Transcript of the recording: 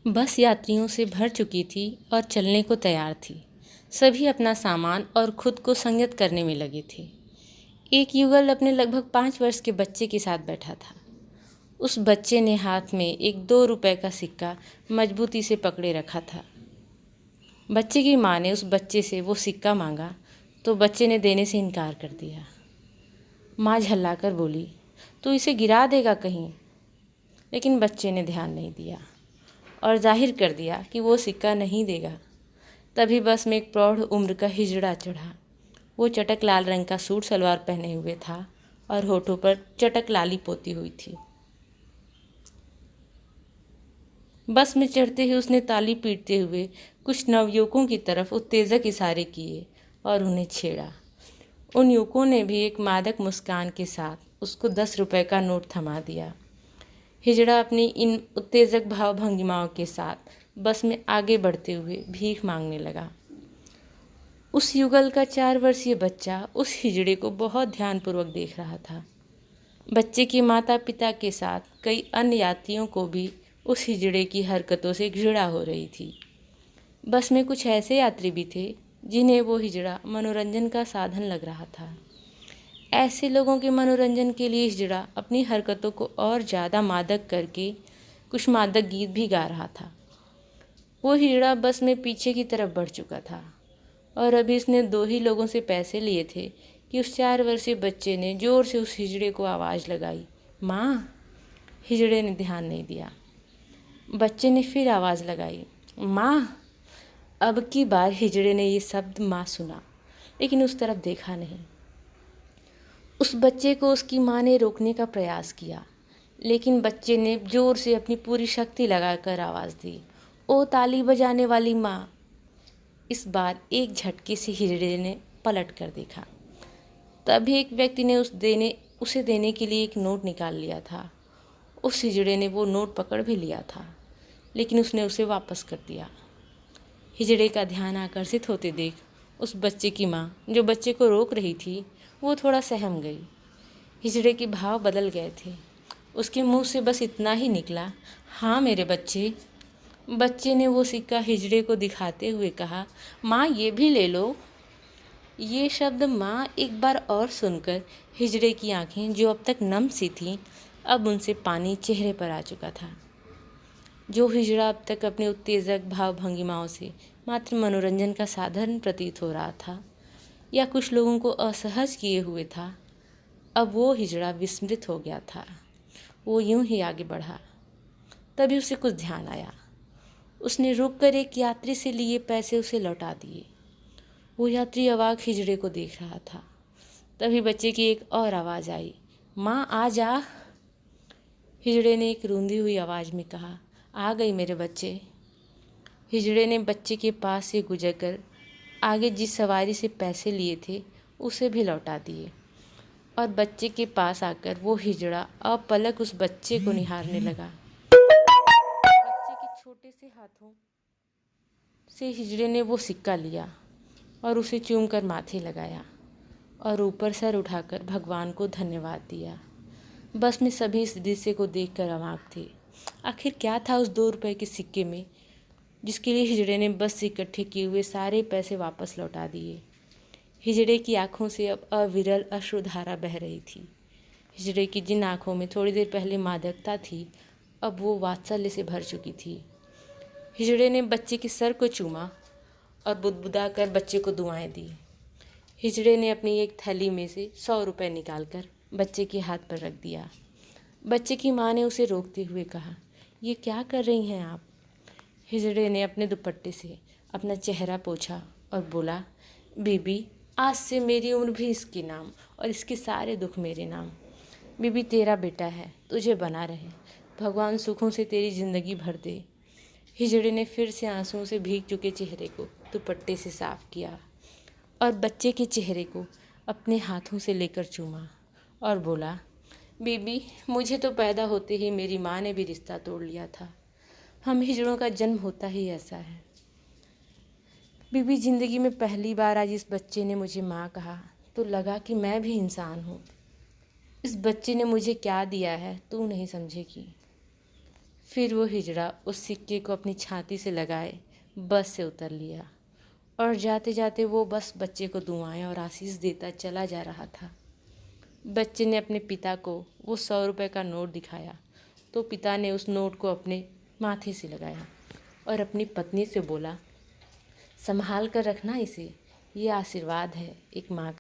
बस यात्रियों से भर चुकी थी और चलने को तैयार थी। सभी अपना सामान और खुद को संयत करने में लगे थे। एक युगल अपने लगभग 5 वर्ष के बच्चे के साथ बैठा था। उस बच्चे ने हाथ में एक 2 रुपए का सिक्का मजबूती से पकड़े रखा था। बच्चे की माँ ने उस बच्चे से वो सिक्का मांगा तो बच्चे ने देने से इनकार कर दिया। माँ झल्लाकर बोली, तू इसे गिरा देगा कहीं। लेकिन बच्चे ने ध्यान नहीं दिया और जाहिर कर दिया कि वो सिक्का नहीं देगा। तभी बस में एक प्रौढ़ उम्र का हिजड़ा चढ़ा। वो चटक लाल रंग का सूट सलवार पहने हुए था और होठों पर चटक लाली पोती हुई थी। बस में चढ़ते ही उसने ताली पीटते हुए कुछ नवयुवकों की तरफ उत्तेजक इशारे किए और उन्हें छेड़ा। उन युवकों ने भी एक मादक मुस्कान के साथ उसको 10 रुपए का नोट थमा दिया। हिजड़ा अपनी इन उत्तेजक भाव भंगिमाओं के साथ बस में आगे बढ़ते हुए भीख मांगने लगा। उस युगल का 4 वर्षीय बच्चा उस हिजड़े को बहुत ध्यानपूर्वक देख रहा था। बच्चे के माता पिता के साथ कई अन्य यात्रियों को भी उस हिजड़े की हरकतों से घृणा हो रही थी। बस में कुछ ऐसे यात्री भी थे जिन्हें वो हिजड़ा मनोरंजन का साधन लग रहा था। ऐसे लोगों के मनोरंजन के लिए हिजड़ा अपनी हरकतों को और ज़्यादा मादक करके कुछ मादक गीत भी गा रहा था। वो हिजड़ा बस में पीछे की तरफ बढ़ चुका था और अभी इसने 2 ही लोगों से पैसे लिए थे कि उस 4 वर्षीय बच्चे ने ज़ोर से उस हिजड़े को आवाज़ लगाई, माँ। हिजड़े ने ध्यान नहीं दिया। बच्चे ने फिर आवाज़ लगाई, माँ। अब की बार हिजड़े ने ये शब्द माँ सुना, लेकिन उस तरफ देखा नहीं। उस बच्चे को उसकी माँ ने रोकने का प्रयास किया, लेकिन बच्चे ने जोर से अपनी पूरी शक्ति लगाकर आवाज़ दी, ओ ताली बजाने वाली माँ। इस बार एक झटके से हिजड़े ने पलट कर देखा। तभी एक व्यक्ति ने उसे देने के लिए एक नोट निकाल लिया था। उस हिजड़े ने वो नोट पकड़ भी लिया था, लेकिन उसने उसे वापस कर दिया। हिजड़े का ध्यान आकर्षित होते देख उस बच्चे की माँ, जो बच्चे को रोक रही थी, वो थोड़ा सहम गई। हिजड़े के भाव बदल गए थे। उसके मुंह से बस इतना ही निकला, हाँ मेरे बच्चे। बच्चे ने वो सिक्का हिजड़े को दिखाते हुए कहा, माँ ये भी ले लो। ये शब्द माँ एक बार और सुनकर हिजड़े की आंखें, जो अब तक नम सी थीं, अब उनसे पानी चेहरे पर आ चुका था। जो हिजड़ा अब तक अपने उत्तेजक भाव भंगिमाओं से मात्र मनोरंजन का साधन प्रतीत हो रहा था या कुछ लोगों को असहज किए हुए था, अब वो हिजड़ा विस्मृत हो गया था। वो यूं ही आगे बढ़ा। तभी उसे कुछ ध्यान आया। उसने रुककर एक यात्री से लिए पैसे उसे लौटा दिए। वो यात्री अवाक हिजड़े को देख रहा था। तभी बच्चे की एक और आवाज़ आई, माँ आ जा। हिजड़े ने एक रूंधी हुई आवाज़ में कहा, आ गई मेरे बच्चे। हिजड़े ने बच्चे के पास से गुजरकर आगे जिस सवारी से पैसे लिए थे उसे भी लौटा दिए और बच्चे के पास आकर वो हिजड़ा अपलक उस बच्चे को निहारने लगा। बच्चे के छोटे से हाथों से हिजड़े ने वो सिक्का लिया और उसे चूमकर माथे लगाया और ऊपर सर उठाकर भगवान को धन्यवाद दिया। बस में सभी इस दृश्य को देखकर अवाक थे। आखिर क्या था उस 2 रुपए के सिक्के में, जिसके लिए हिजड़े ने बस से इकट्ठे किए हुए सारे पैसे वापस लौटा दिए। हिजड़े की आंखों से अब अविरल अश्रुधारा बह रही थी। हिजड़े की जिन आंखों में थोड़ी देर पहले मादकता थी, अब वो वात्सल्य से भर चुकी थी। हिजड़े ने बच्चे के सर को चूमा और बुदबुदा कर बच्चे को दुआएं दी। हिजड़े ने अपनी एक थैली में से 100 रुपए निकालकर बच्चे के हाथ पर रख दिया। बच्चे की माँ ने उसे रोकते हुए कहा, ये क्या कर रही हैं आप। हिजड़े ने अपने दुपट्टे से अपना चेहरा पोंछा और बोला, बीबी, आज से मेरी उम्र भी इसके नाम और इसके सारे दुख मेरे नाम। बीबी तेरा बेटा है, तुझे बना रहे, भगवान सुखों से तेरी ज़िंदगी भर दे। हिजड़े ने फिर से आंसुओं से भीग चुके चेहरे को दुपट्टे से साफ किया और बच्चे के चेहरे को अपने हाथों से लेकर चूमा और बोला, बीबी, मुझे तो पैदा होते ही मेरी माँ ने भी रिश्ता तोड़ लिया था। हम हिजड़ों का जन्म होता ही ऐसा है। बीबी, ज़िंदगी में पहली बार आज इस बच्चे ने मुझे माँ कहा तो लगा कि मैं भी इंसान हूँ। इस बच्चे ने मुझे क्या दिया है तू नहीं समझेगी। फिर वो हिजड़ा उस सिक्के को अपनी छाती से लगाए बस से उतर लिया और जाते जाते वो बस बच्चे को दुआएं और आशीष देता चला जा रहा था। बच्चे ने अपने पिता को वो 100 रुपये का नोट दिखाया तो पिता ने उस नोट को अपने माथे से लगाया और अपनी पत्नी से बोला, संभाल कर रखना इसे, ये आशीर्वाद है एक माँ